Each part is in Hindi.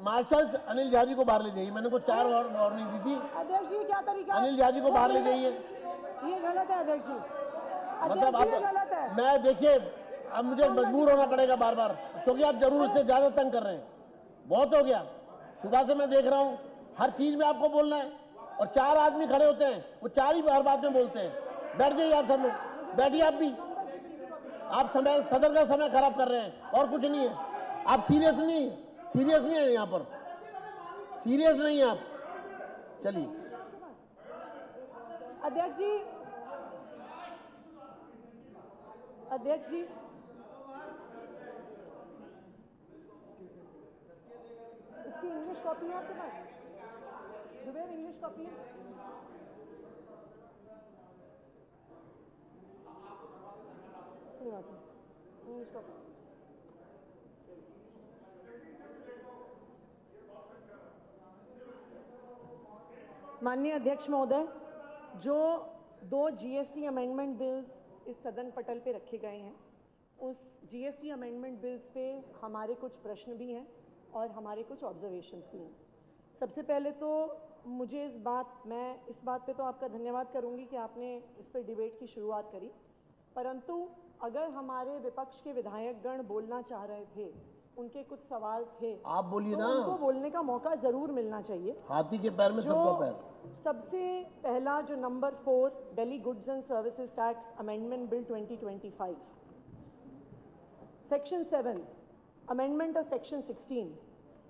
मार्शल अनिल झा जी को बाहर ले जाइए। मैंने को 4 वार्निंग दी थी। अध्यक्ष जी क्या तरीका? अनिल झा जी को बाहर ले जाइए। ये गलत है अध्यक्ष जी। मतलब ये गलत है। मैं देखिए अब मुझे मजबूर होना पड़ेगा बार बार, क्योंकि आप जरूरत से ज्यादा तंग कर रहे हैं। बहुत हो गया। सुबह से मैं देख रहा हूँ हर चीज में आपको बोलना है, और 4 आदमी खड़े होते हैं, वो 4 ही बार बात में बोलते हैं। बैठ जाइए आप सब लोग, बैठिए आप भी। आप समय सदन का समय खराब कर रहे हैं और कुछ नहीं है। आप सीरियस नहीं है यहाँ पर, सीरियस नहीं है आप। चलिए अध्यक्ष जी, अध्यक्ष जी इसकी इंग्लिश कॉपी है आपके पास? जुबेर इंग्लिश कॉपी है? English copy. माननीय अध्यक्ष महोदय, जो 2 जीएसटी अमेंडमेंट बिल्स इस सदन पटल पे रखे गए हैं, उस जीएसटी अमेंडमेंट बिल्स पे हमारे कुछ प्रश्न भी हैं और हमारे कुछ ऑब्जर्वेशंस भी हैं। सबसे पहले तो मुझे इस बात पे तो आपका धन्यवाद करूंगी कि आपने इस पर डिबेट की शुरुआत करी, परंतु अगर हमारे विपक्ष के विधायकगण बोलना चाह रहे थे, उनके कुछ सवाल थे, आप बोलिए तो ना। उनको बोलने का मौका जरूर मिलना चाहिए। हाथी के पैर में सबका पैर। सबसे पहला जो number 4 Delhi goods and services tax amendment bill 2025, section 7 amendment of section 16.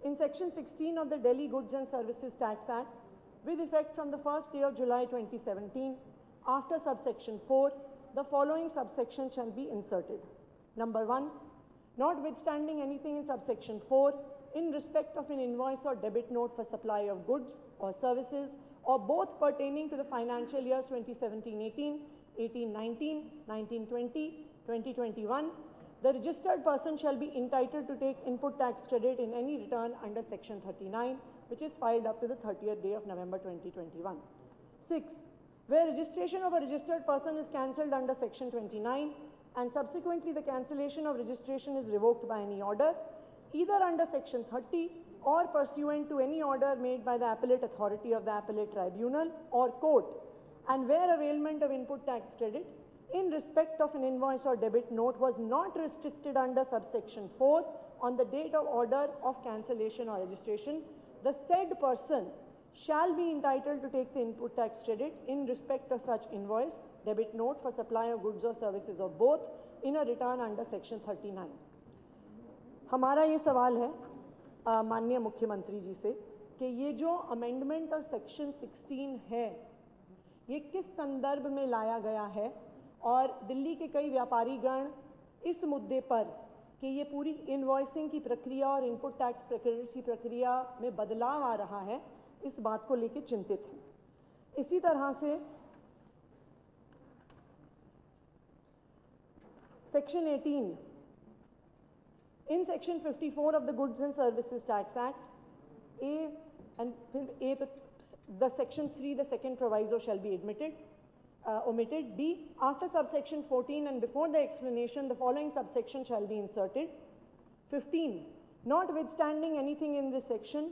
In section 16 of the Delhi Goods and Services Tax Act, with effect from the 1st day of July 2017, after subsection 4, the following subsections shall be inserted. Number 1, notwithstanding anything in subsection 4, in respect of an invoice or debit note for supply of goods or services, or both pertaining to the financial years 2017-18, 18-19, 19-20, 2021, the registered person shall be entitled to take input tax credit in any return under section 39, which is filed up to the 30th day of November 2021. 6. Where registration of a registered person is cancelled under section 29 and subsequently the cancellation of registration is revoked by any order, either under section 30 or pursuant to any order made by the appellate authority of the appellate tribunal or court, and where availment of input tax credit in respect of an invoice or debit note was not restricted under subsection 4 on the date of order of cancellation or registration, the said person shall be entitled to take the input tax credit in respect of such invoice, debit note for supply of goods or services or both in a return under section 39. हमारा ये सवाल है माननीय मुख्यमंत्री जी से कि ये जो अमेंडमेंट ऑफ सेक्शन 16 है, ये किस संदर्भ में लाया गया है, और दिल्ली के कई व्यापारीगण इस मुद्दे पर कि ये पूरी इनवॉइसिंग की प्रक्रिया और इनपुट टैक्स क्रेडिट्स की प्रक्रिया में बदलाव आ रहा है, इस बात को लेकर चिंतित हैं। इसी तरह से section 18, in section 54 of the goods and services tax act, the section 3 the second proviso shall be omitted. B, after subsection 14 and before the explanation, the following subsection shall be inserted. 15, notwithstanding anything in this section,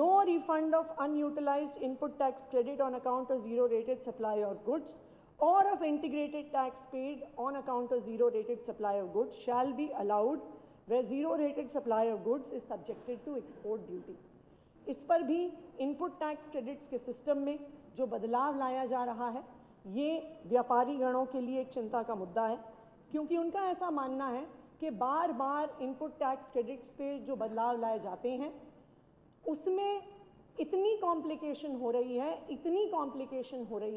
no refund of unutilized input tax credit on account of zero-rated supply of goods or of integrated tax paid on account of zero-rated supply of goods shall be allowed where zero-rated supply of goods is subjected to export duty. इस पर भी इनपुट टैक्स क्रेडिट्स के सिस्टम में जो बदलाव लाया जा रहा है, ये व्यापारी गणों के लिए एक चिंता का मुद्दा है, क्योंकि उनका ऐसा मानना है कि बार बार इनपुट टैक्स क्रेडिट्स पे जो बदलाव लाए जाते हैं उसमें इतनी कॉम्प्लिकेशन हो रही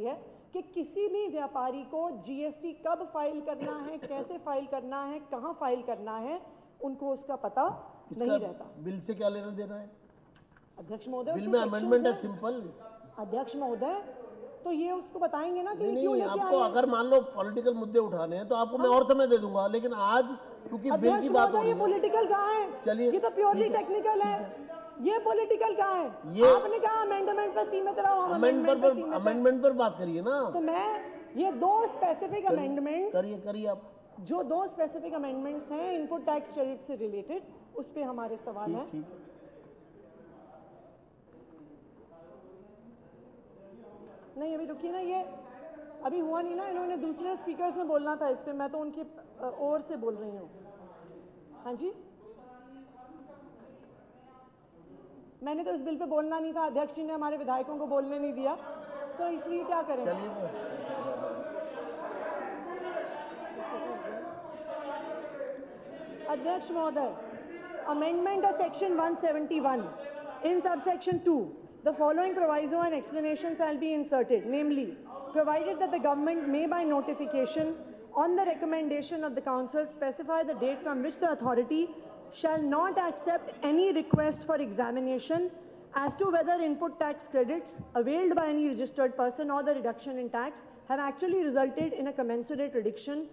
है कि किसी भी व्यापारी को जीएसटी कब फाइल करना है, कैसे फाइल करना है, कहाँ फाइल करना है, उनको उसका पता नहीं रहता। बिल से क्या लेना देना है अध्यक्ष महोदय? बिल में अमेंडमेंट है सिंपल। अध्यक्ष महोदय, तो ये उसको बताएंगे ना कि नहीं, आपको अगर मान लो पॉलिटिकल मुद्दे उठाने हैं तो आपको मैं और समय दे दूंगा, लेकिन आज क्योंकि बिल की बात हो रही है। ये पॉलिटिकल कहाँ है? चलिए, ये तो प्योरली टेक्निकल है। ये पॉलिटिकल कहाँ है? ये आपने कहा अमेंडमेंट पर सीमित रहो, अमेंडमेंट पर बात करिए ना। तो मैं ये 2 स्पेसिफिक अमेंडमेंट करिए आप। जो 2 स्पेसिफिक अमेंडमेंट्स हैं इनपुट टैक्स क्रेडिट से रिलेटेड, उस पे हमारे सवाल हैं। नहीं अभी रुकिए ना, ये अभी हुआ नहीं ना, इन्होंने दूसरे स्पीकर्स ने बोलना था इस पे, मैं तो उनकी ओर से बोल रही हूँ। हाँ जी, मैंने तो इस बिल पे बोलना नहीं था, अध्यक्ष जी ने हमारे विधायकों को बोलने नहीं दिया, तो इसलिए क्या करें। अध्यक्ष महोदय, amendment of section 171 in subsection 2, the following proviso and explanations shall be inserted, namely, provided that the government may by notification on the recommendation of the council specify the date from which the authority shall not accept any request for examination as to whether input tax credits availed by any registered person or the reduction in tax have actually resulted in a commensurate reduction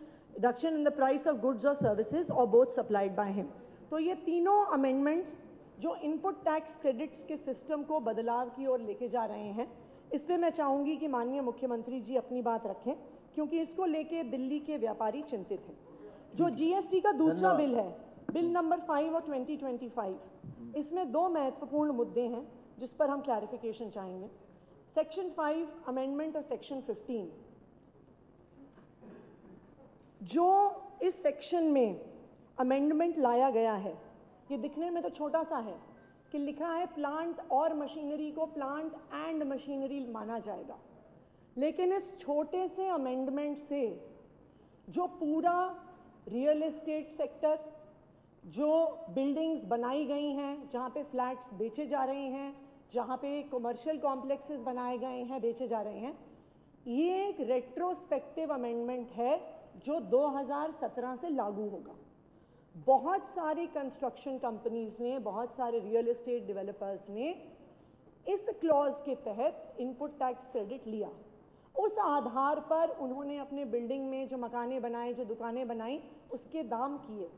in the price of goods or services or both supplied by him. तो ये तीनों अमेंडमेंट्स जो इनपुट टैक्स क्रेडिट्स के सिस्टम को बदलाव की ओर लेके जा रहे हैं, इस पे मैं चाहूंगी कि माननीय मुख्यमंत्री जी अपनी बात रखें, क्योंकि इसको लेके दिल्ली के व्यापारी चिंतित हैं। जो जीएसटी का दूसरा बिल है, बिल नंबर 5 और 2025, इसमें दो महत्वपूर्ण मुद्दे हैं जिस पर हम क्लैरिफिकेशन चाहेंगे। सेक्शन 5 अमेंडमेंट और सेक्शन 15, जो इस सेक्शन में अमेंडमेंट लाया गया है, ये दिखने में तो छोटा सा है कि लिखा है प्लांट और मशीनरी को प्लांट एंड मशीनरी माना जाएगा, लेकिन इस छोटे से अमेंडमेंट से जो पूरा रियल एस्टेट सेक्टर, जो बिल्डिंग्स बनाई गई हैं जहाँ पे फ्लैट्स बेचे जा रहे हैं, जहाँ पे कमर्शियल कॉम्प्लेक्सेस बनाए गए हैं, बेचे जा रहे हैं, ये एक रेट्रोस्पेक्टिव अमेंडमेंट है जो 2017 से लागू होगा। बहुत सारी कंस्ट्रक्शन कंपनीज ने, बहुत सारे रियल एस्टेट डेवलपर्स ने इस क्लॉज के तहत इनपुट टैक्स क्रेडिट लिया। उस आधार पर उन्होंने अपने बिल्डिंग में जो मकाने बनाए, जो दुकानें बनाई, उसके दाम किए।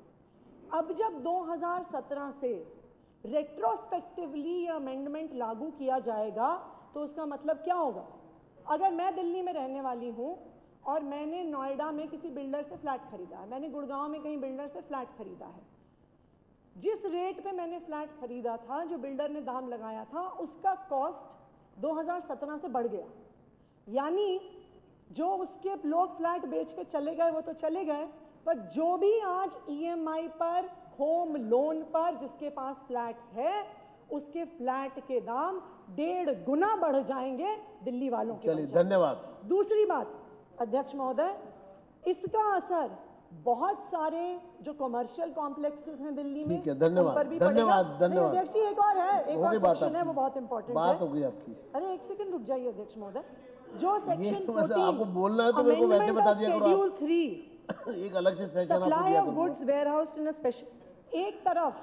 अब जब 2017 से रेट्रोस्पेक्टिवली ये अमेंडमेंट लागू किया जाएगा तो उसका मतलब क्या होगा? अगर मैं दिल्ली में रहने वाली हूँ और मैंने नोएडा में किसी बिल्डर से फ्लैट खरीदा है, मैंने गुड़गांव में कहीं बिल्डर से फ्लैट खरीदा है, जिस रेट पे मैंने फ्लैट खरीदा था, जो बिल्डर ने दाम लगाया था, उसका कॉस्ट 2017 से बढ़ गया। यानी जो उसके लोग फ्लैट बेच के चले गए वो तो चले गए, पर जो भी आज ईएमआई पर, होम लोन पर जिसके पास फ्लैट है, उसके फ्लैट के दाम 1.5 गुना बढ़ जाएंगे दिल्ली वालों के। चलिए, धन्यवाद। दूसरी बात अध्यक्ष महोदय, इसका असर बहुत सारे जो कमर्शियल कॉम्प्लेक्सेस हैं दिल्ली में, ठीक है, धन्यवाद, पर भी धन्यवाद, पड़ेगा। धन्यवाद। अध्यक्ष जी एक और है, एक और सेक्शन है, वो बहुत इंपॉर्टेंट बात हो गई आपकी। अरे एक सेकंड रुक जाइए अध्यक्ष महोदय, जो सेक्शन 14 आपको बोलना है तो मेरे को वैसे बता दिया करो। शेड्यूल 3 एक अलग से सेक्शन आपको सप्लाई दिया ऑफ करो। Goods warehouse in a special, एक तरफ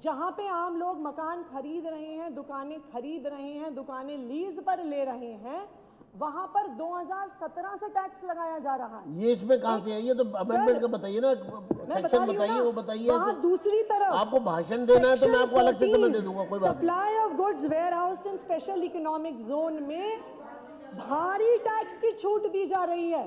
जहां पे आम लोग मकान खरीद रहे हैं, दुकानें खरीद रहे हैं, दुकानें लीज पर ले रहे हैं, वहां पर 2017 से टैक्स लगाया जा रहा है। ये इसमें कहां से है? ये तो अमेंडमेंट का बताइए ना, सेक्शन बताइए, वो बताइए। वहां दूसरी तरफ आपको भाषण देना है तो मैं आपको अलग से समय दे दूंगा, कोई बात नहीं। Supply of goods warehouse in special economic zone में भारी टैक्स की छूट दी जा रही है।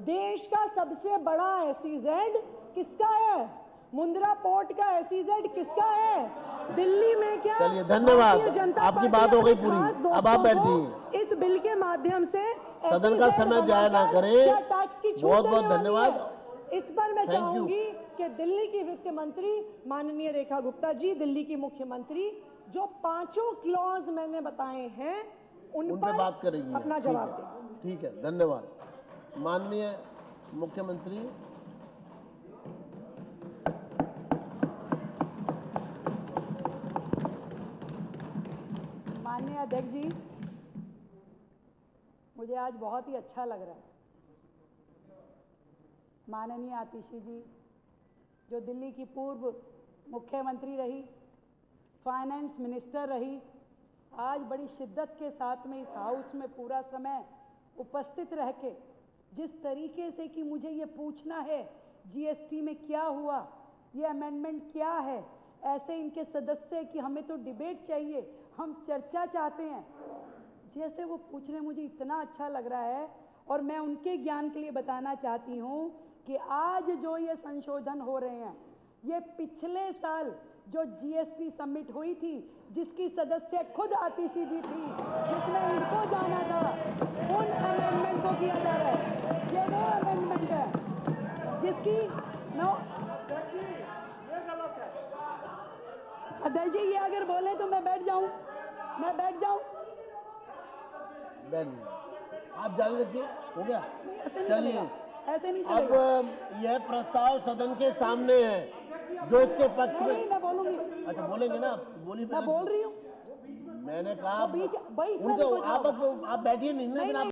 देश का सबसे बड़ा एसईजेड किसका है? मुंद्रा पोर्ट का एसईजेड किसका है? दिल्ली में क्या? चलिए, धन्यवाद, आपकी बात हो गई पूरी, अब आप बैठिए। इस बिल के माध्यम से सदन का समय जाया ना करें। टैक्स की छूट बहुत बहुत धन्यवाद। इस पर मैं चाहूंगी कि दिल्ली की वित्त मंत्री माननीय रेखा गुप्ता जी, दिल्ली की मुख्यमंत्री, जो 5 क्लॉज मैंने बताए हैं उन पर बात करेंगी, अपना जवाब दें। ठीक है, धन्यवाद। माननीय मुख्यमंत्री। माननीय अध्यक्ष जी, मुझे आज बहुत ही अच्छा लग रहा है। माननीय आतिशी जी, जो दिल्ली की पूर्व मुख्यमंत्री रही, फाइनेंस मिनिस्टर रही, आज बड़ी शिद्दत के साथ में इस हाउस में पूरा समय उपस्थित रह के जिस तरीके से कि मुझे ये पूछना है जीएसटी में क्या हुआ, ये अमेंडमेंट क्या है, ऐसे इनके सदस्य कि हमें तो डिबेट चाहिए, हम चर्चा चाहते हैं, जैसे वो पूछ रहे हैं, मुझे इतना अच्छा लग रहा है। और मैं उनके ज्ञान के लिए बताना चाहती हूँ कि आज जो ये संशोधन हो रहे हैं, ये पिछले साल जो जीएसटी समिट हुई थी, जिसकी सदस्य खुद आतिशी जी थी, जिसमें इनको जाना था, उन अमेंडमेंट को किया जा रहा है। ये वो अमेंडमेंट है जिसकी नो अध्यक्ष जी, ये अगर बोले तो मैं बैठ जाऊं, आप जाने दीजिए, हो गया। ऐसे नहीं चलिए, चलेगा, ऐसे नहीं चलेगा। अब यह प्रस्ताव सदन के सामने है, जो इसके पक्ष में। नहीं, मैं बोलूंगी। अच्छा, बोलेंगे ना, बोलिए। मैं बोल रही हूँ। मैंने कहा बीच में उनको आप बैठिए नहीं ना, लेकिन आप